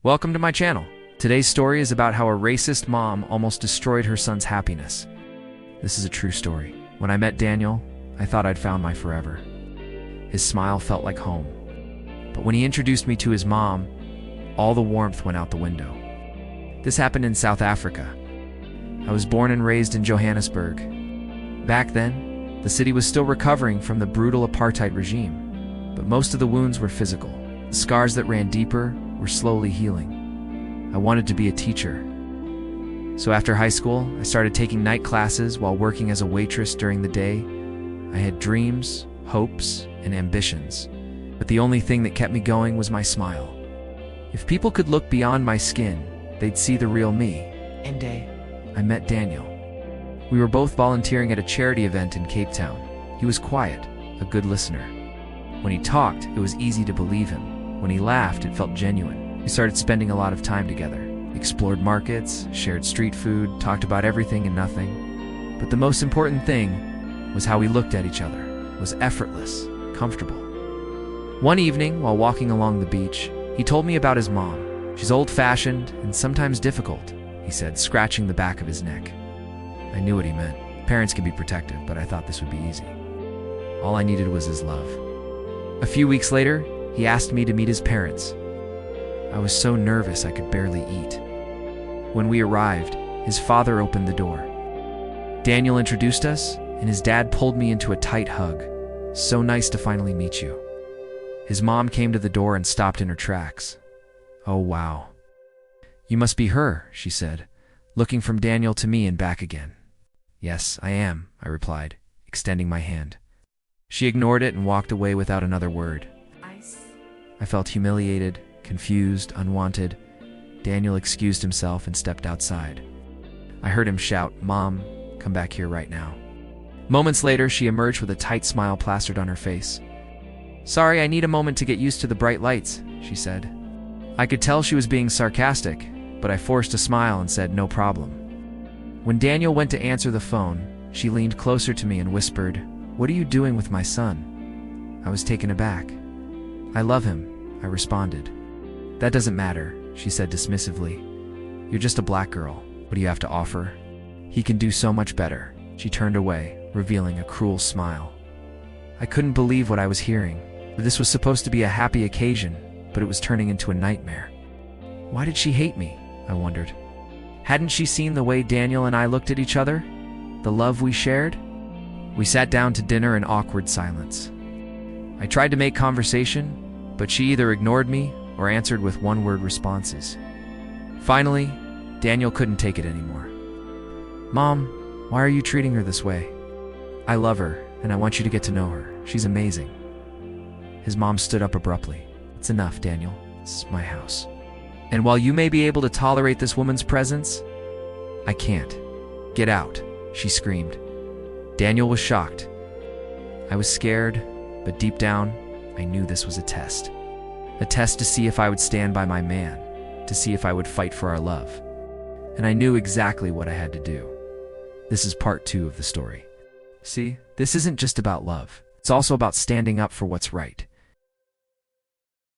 Welcome to my channel. Today's story is about how a racist mom almost destroyed her son's happiness. This is a true story. When I met Daniel, I thought I'd found my forever. His smile felt like home. But when he introduced me to his mom, all the warmth went out the window. This happened in South Africa. I was born and raised in Johannesburg. Back then, the city was still recovering from the brutal apartheid regime, but most of the wounds were physical. The scars that ran deeper were slowly healing. I wanted to be a teacher. So after high school, I started taking night classes while working as a waitress during the day. I had dreams, hopes, and ambitions, but the only thing that kept me going was my smile. If people could look beyond my skin, they'd see the real me. And I met Daniel. We were both volunteering at a charity event in Cape Town. He was quiet, a good listener. When he talked, it was easy to believe him. When he laughed, it felt genuine. We started spending a lot of time together, explored markets, shared street food, talked about everything and nothing. But the most important thing was how we looked at each other. It was effortless, comfortable. One evening, while walking along the beach, he told me about his mom. She's old-fashioned and sometimes difficult, he said, scratching the back of his neck. I knew what he meant. Parents can be protective, but I thought this would be easy. All I needed was his love. A few weeks later, he asked me to meet his parents. I was so nervous I could barely eat. When we arrived, his father opened the door. Daniel introduced us, and his dad pulled me into a tight hug. So nice to finally meet you. His mom came to the door and stopped in her tracks. Oh, wow. You must be her, she said, looking from Daniel to me and back again. Yes, I am, I replied, extending my hand. She ignored it and walked away without another word. I felt humiliated, confused, unwanted. Daniel excused himself and stepped outside. I heard him shout, "Mom, come back here right now." Moments later, she emerged with a tight smile plastered on her face. "Sorry, I need a moment to get used to the bright lights," she said. I could tell she was being sarcastic, but I forced a smile and said, "No problem." When Daniel went to answer the phone, she leaned closer to me and whispered, "What are you doing with my son?" I was taken aback. "I love him," I responded. "That doesn't matter," she said dismissively. "You're just a black girl. What do you have to offer? He can do so much better." She turned away, revealing a cruel smile. I couldn't believe what I was hearing. This was supposed to be a happy occasion, but it was turning into a nightmare. Why did she hate me? I wondered. Hadn't she seen the way Daniel and I looked at each other? The love we shared? We sat down to dinner in awkward silence. I tried to make conversation, but she either ignored me or answered with one-word responses. Finally, Daniel couldn't take it anymore. "Mom, why are you treating her this way? I love her, and I want you to get to know her. She's amazing." His mom stood up abruptly. "It's enough, Daniel. This is my house. And while you may be able to tolerate this woman's presence, I can't. Get out," she screamed. Daniel was shocked. I was scared, but deep down, I knew this was a test. A test to see if I would stand by my man, to see if I would fight for our love. And I knew exactly what I had to do. This is part 2 of the story. See, this isn't just about love. It's also about standing up for what's right.